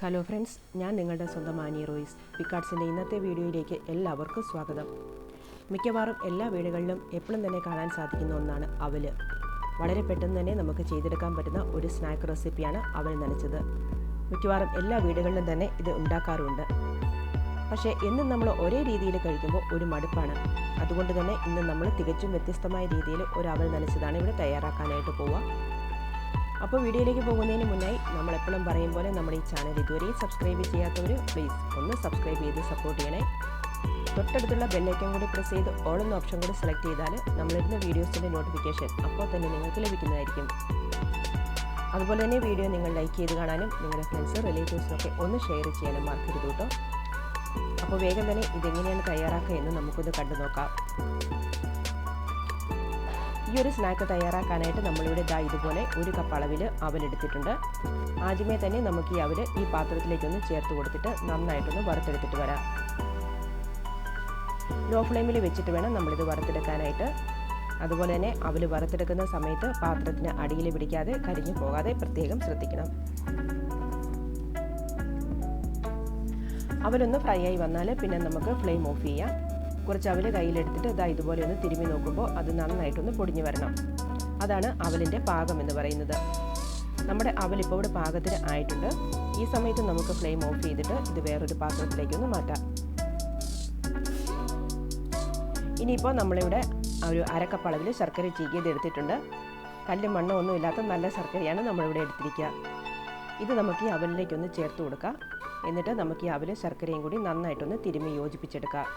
Hello friends, ഞാൻ നിങ്ങളുടെ സ്വന്തം ആനി റോയ്സ്. പിക്കാർട്സിൻ്റെ ഇന്നത്തെ വീഡിയോയിലേക്ക് എല്ലാവർക്കും സ്വാഗതം. മിക്കവാറും എല്ലാ വീടുകളിലും എപ്പോഴും തന്നെ കാണാൻ സാധിക്കുന്ന ഒന്നാണ് അവല്. വളരെ പെട്ടെന്ന് തന്നെ നമുക്ക് ചെയ്തെടുക്കാൻ പറ്റുന്ന ഒരു സ്നാക്ക് റെസിപ്പിയാണ് അവൽ നനച്ചത്. മിക്കവാറും എല്ലാ വീടുകളിലും തന്നെ ഇത് ഉണ്ടാക്കാറുണ്ട്. പക്ഷേ എന്നും നമ്മൾ ഒരേ രീതിയിൽ കഴിക്കുമ്പോൾ ഒരു മടുപ്പാണ്. അതുകൊണ്ട് തന്നെ ഇന്ന് നമ്മൾ തികച്ചും വ്യത്യസ്തമായ രീതിയിൽ ഒരു അവൽ നനച്ചതാണ് ഇവിടെ തയ്യാറാക്കാനായിട്ട് പോവുക. അപ്പോൾ വീഡിയോയിലേക്ക് പോകുന്നതിന് മുന്നായി നമ്മളെപ്പോഴും പറയും പോലെ നമ്മുടെ ഈ ചാനൽ ഇതുവരെയും സബ്സ്ക്രൈബ് ചെയ്യാത്തവർ പ്ലീസ് ഒന്ന് സബ്സ്ക്രൈബ് ചെയ്ത് സപ്പോർട്ട് ചെയ്യണേ. തൊട്ടടുത്തുള്ള ബെല്ലൈക്കൺ കൂടി പ്രസ് ചെയ്ത് ഓൾ എന്ന ഓപ്ഷൻ കൂടി സെലക്ട് ചെയ്താൽ നമ്മളിടുന്ന വീഡിയോസിൻ്റെ നോട്ടിഫിക്കേഷൻ അപ്പോൾ തന്നെ നിങ്ങൾക്ക് ലഭിക്കുന്നതായിരിക്കും. അതുപോലെ തന്നെ വീഡിയോ നിങ്ങൾ ലൈക്ക് ചെയ്ത് കാണാനും നിങ്ങളുടെ ഫ്രണ്ട്സ് റിലേറ്റീവ്സിനൊക്കെ ഒന്ന് ഷെയർ ചെയ്യാനും മറക്കരുത് കേട്ടോ. അപ്പോൾ വേഗം തന്നെ ഇതെങ്ങനെയാണ് തയ്യാറാക്കുക എന്ന് നമുക്കൊന്ന് കണ്ടു നോക്കാം. ഈ ഒരു സ്നാക്ക് തയ്യാറാക്കാനായിട്ട് നമ്മളിവിടെ ഇതുപോലെ 1 കപ്പ് അളവിൽ അവലെടുത്തിട്ടുണ്ട്. ആദ്യമേ തന്നെ നമുക്ക് ഈ അവൽ ഈ പാത്രത്തിലേക്കൊന്ന് ചേർത്ത് കൊടുത്തിട്ട് നന്നായിട്ടൊന്ന് വറുത്തെടുത്തിട്ട് വരാം. ലോ ഫ്ലെയിമിൽ വെച്ചിട്ട് വേണം നമ്മളിത് വറുത്തെടുക്കാനായിട്ട്. അതുപോലെ തന്നെ അവൽ വറുത്തെടുക്കുന്ന സമയത്ത് പാത്രത്തിന് അടിയിൽ പിടിക്കാതെ കരിഞ്ഞു പോകാതെ പ്രത്യേകം ശ്രദ്ധിക്കണം. അവലൊന്ന് ഫ്രൈ ആയി വന്നാൽ പിന്നെ നമുക്ക് ഫ്ലെയിം ഓഫ് ചെയ്യാം. കുറച്ച് അവൽ കയ്യിലെടുത്തിട്ട് ഇതുപോലെ ഒന്ന് തിരുമ്മി നോക്കുമ്പോൾ അത് നന്നായിട്ടൊന്ന് പൊടിഞ്ഞു വരണം. അതാണ് അവലിൻ്റെ പാകം എന്ന് പറയുന്നത്. നമ്മുടെ അവൽ ഇപ്പോൾ ഇവിടെ പാകത്തിന് ആയിട്ടുണ്ട്. ഈ സമയത്ത് നമുക്ക് ഫ്ലെയിം ഓഫ് ചെയ്തിട്ട് ഇത് വേറൊരു പാത്രത്തിലേക്കൊന്ന് മാറ്റാം. ഇനിയിപ്പോൾ നമ്മളിവിടെ ഒരു 1/2 കപ്പ് അളവിൽ ശർക്കര ചീകിയത് എടുത്തിട്ടുണ്ട്. കല്ലും മണ്ണും ഒന്നും ഇല്ലാത്ത നല്ല ശർക്കരയാണ് നമ്മളിവിടെ എടുത്തിരിക്കുക. ഇത് നമുക്ക് ഈ അവലിലേക്കൊന്ന് ചേർത്ത് കൊടുക്കാം. എന്നിട്ട് നമുക്ക് ഈ അവൽ ശർക്കരയും കൂടി നന്നായിട്ടൊന്ന് തിരുമ്മി യോജിപ്പിച്ചെടുക്കാം.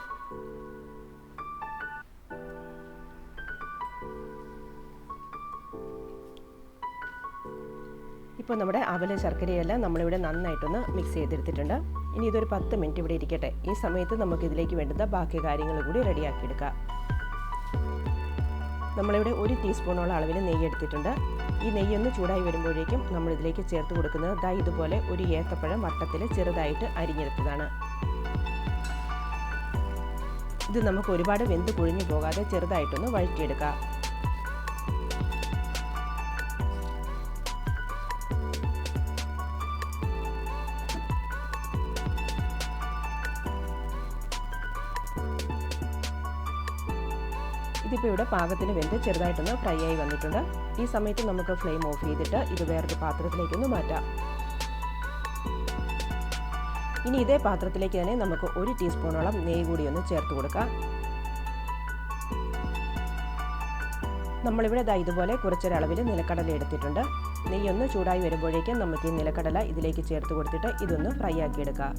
ഇപ്പോൾ നമ്മുടെ അവൽ ശർക്കരയെല്ലാം നമ്മളിവിടെ നന്നായിട്ടൊന്ന് മിക്സ് ചെയ്തെടുത്തിട്ടുണ്ട്. ഇനി ഇതൊരു 10 മിനിറ്റ് ഇവിടെ ഇരിക്കട്ടെ. ഈ സമയത്ത് നമുക്ക് ഇതിലേക്ക് വേണ്ടുന്ന ബാക്കി കാര്യങ്ങൾ കൂടി റെഡിയാക്കിയെടുക്കാം. നമ്മളിവിടെ 1 ടീസ്പൂണോളം അളവിൽ നെയ്യ് എടുത്തിട്ടുണ്ട്. ഈ നെയ്യൊന്ന് ചൂടായി വരുമ്പോഴേക്കും നമ്മളിതിലേക്ക് ചേർത്ത് കൊടുക്കുന്നത് ഇതുപോലെ ഒരു ഏത്തപ്പഴം വട്ടത്തിൽ ചെറുതായിട്ട് അരിഞ്ഞെടുത്തതാണ്. ഇത് നമുക്ക് ഒരുപാട് വെന്ത് കുഴിഞ്ഞു പോകാതെ ചെറുതായിട്ടൊന്ന് വഴറ്റിയെടുക്കാം. ഇതിപ്പോൾ ഇവിടെ പാകത്തിന് വെന്ത് ചെറുതായിട്ടൊന്ന് ഫ്രൈ ആയി വന്നിട്ടുണ്ട്. ഈ സമയത്ത് നമുക്ക് ഫ്ലെയിം ഓഫ് ചെയ്തിട്ട് ഇത് വേറൊരു പാത്രത്തിലേക്കൊന്ന് മാറ്റാം. ഇനി ഇതേ പാത്രത്തിലേക്ക് തന്നെ നമുക്ക് 1 ടീസ്പൂണോളം നെയ്യ് കൂടി ഒന്ന് ചേർത്ത് കൊടുക്കാം. നമ്മളിവിടെ ഇതുപോലെ കുറച്ചൊരളവിൽ നിലക്കടല എടുത്തിട്ടുണ്ട്. നെയ്യൊന്ന് ചൂടായി വരുമ്പോഴേക്കും നമുക്ക് ഈ നിലക്കടല ഇതിലേക്ക് ചേർത്ത് കൊടുത്തിട്ട് ഇതൊന്ന് ഫ്രൈ ആക്കി എടുക്കാം.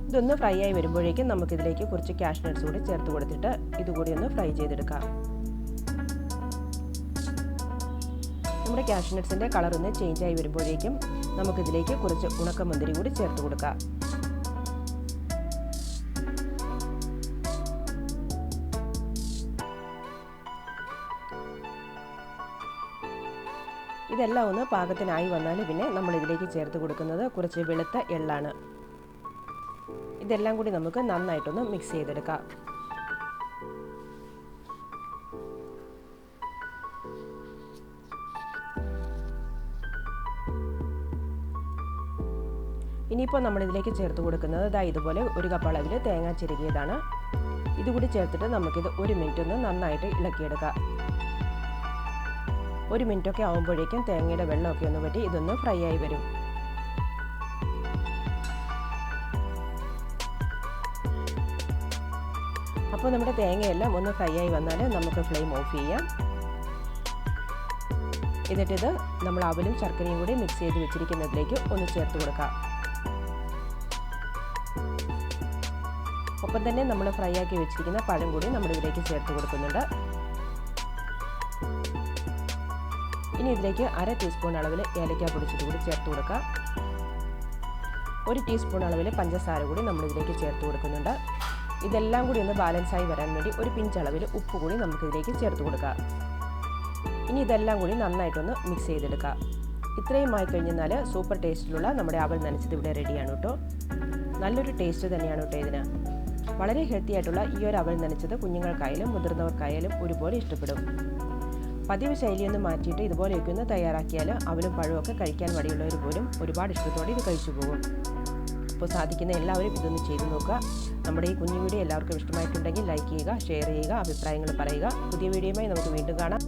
ഇതൊന്ന് ഫ്രൈ ആയി വരുമ്പോഴേക്കും നമുക്കിതിലേക്ക് കുറച്ച് കാഷ്നട്ട്സ് കൂടി ചേർത്ത് കൊടുത്തിട്ട് ഇതുകൂടി ഒന്ന് ഫ്രൈ ചെയ്തെടുക്കാം. നമ്മുടെ കാഷ്നട്ട്സിൻ്റെ കളർ ഒന്ന് ചേഞ്ച് ആയി വരുമ്പോഴേക്കും നമുക്കിതിലേക്ക് കുറച്ച് ഉണക്കമുന്തിരി കൂടി ചേർത്ത് കൊടുക്കാം. ഇതെല്ലാം ഒന്ന് പാകത്തിനായി വന്നാൽ പിന്നെ നമ്മളിതിലേക്ക് ചേർത്ത് കൊടുക്കുന്നത് കുറച്ച് വെളുത്ത എള്ളാണ്. ഇതെല്ലാം കൂടി നമുക്ക് നന്നായിട്ടൊന്ന് മിക്സ് ചെയ്തെടുക്കാം. ഇനിയിപ്പോൾ നമ്മളിതിലേക്ക് ചേർത്ത് കൊടുക്കുന്നത് ഇതുപോലെ 1 കപ്പ് അളവിൽ തേങ്ങ ചിരകിയതാണ്. ഇതുകൂടി ചേർത്തിട്ട് നമുക്കിത് 1 മിനിറ്റ് ഒന്ന് നന്നായിട്ട് ഇളക്കിയെടുക്കാം. 1 മിനിറ്റൊക്കെ ആകുമ്പോഴേക്കും തേങ്ങയുടെ വെള്ളമൊക്കെ ഒന്ന് വറ്റി ഇതൊന്ന് ഫ്രൈ ആയി വരും. അപ്പോൾ നമ്മുടെ തേങ്ങയെല്ലാം ഒന്ന് ഫ്രൈ ആയി വന്നാൽ നമുക്ക് ഫ്ലെയിം ഓഫ് ചെയ്യാം. എന്നിട്ടിത് നമ്മൾ അവലും ശർക്കരയും കൂടി മിക്സ് ചെയ്ത് വെച്ചിരിക്കുന്നതിലേക്ക് ഒന്ന് ചേർത്ത് കൊടുക്കാം. ഒപ്പം തന്നെ നമ്മൾ ഫ്രൈ ആക്കി വെച്ചിരിക്കുന്ന പഴം കൂടി നമ്മൾ ഇതിലേക്ക് ചേർത്ത് കൊടുക്കുന്നുണ്ട്. ഇനി ഇതിലേക്ക് 1/2 ടീസ്പൂൺ അളവിൽ ഏലക്ക പൊടിച്ചത് കൂടി ചേർത്ത് കൊടുക്കാം. 1 ടീസ്പൂൺ അളവിൽ പഞ്ചസാര കൂടി നമ്മൾ ഇതിലേക്ക് ചേർത്ത് കൊടുക്കുന്നുണ്ട്. ഇതെല്ലാം കൂടി ഒന്ന് ബാലൻസായി വരാൻ വേണ്ടി ഒരു പിഞ്ചളവിൽ ഉപ്പ് കൂടി നമുക്കിതിലേക്ക് ചേർത്ത് കൊടുക്കാം. ഇനി ഇതെല്ലാം കൂടി നന്നായിട്ടൊന്ന് മിക്സ് ചെയ്തെടുക്കാം. ഇത്രയും ആയി കഴിഞ്ഞാൽ സൂപ്പർ ടേസ്റ്റിലുള്ള നമ്മുടെ അവൽ നനച്ചത് ഇവിടെ റെഡിയാണ് കേട്ടോ. നല്ലൊരു ടേസ്റ്റ് തന്നെയാണ് കേട്ടോ ഇതിന്. വളരെ ഹെൽത്തി ആയിട്ടുള്ള ഈ ഒരു അവൽ നനച്ചത് കുഞ്ഞുങ്ങൾക്കായാലും മുതിർന്നവർക്കായാലും ഒരുപോലെ ഇഷ്ടപ്പെടും. പതിവ് ശൈലിയൊന്നും മാറ്റിയിട്ട് ഇതുപോലെയൊക്കെ ഒന്ന് തയ്യാറാക്കിയാൽ അവലും പഴമൊക്കെ കഴിക്കാൻ മടിയുള്ളവർ പോലും ഒരുപാട് ഇഷ്ടത്തോടെ ഇത് കഴിച്ചു പോകും. അപ്പോൾ സാധിക്കുന്ന എല്ലാവരും ഇതൊന്ന് ചെയ്തു നോക്കുക. നമ്മുടെ ഈ കുഞ്ഞു വീഡിയോ എല്ലാവർക്കും ഇഷ്ടമായിട്ടുണ്ടെങ്കിൽ ലൈക്ക് ചെയ്യുക, ഷെയർ ചെയ്യുക, അഭിപ്രായങ്ങൾ പറയുക. പുതിയ വീഡിയോയുമായി നമുക്ക് വീണ്ടും കാണാം.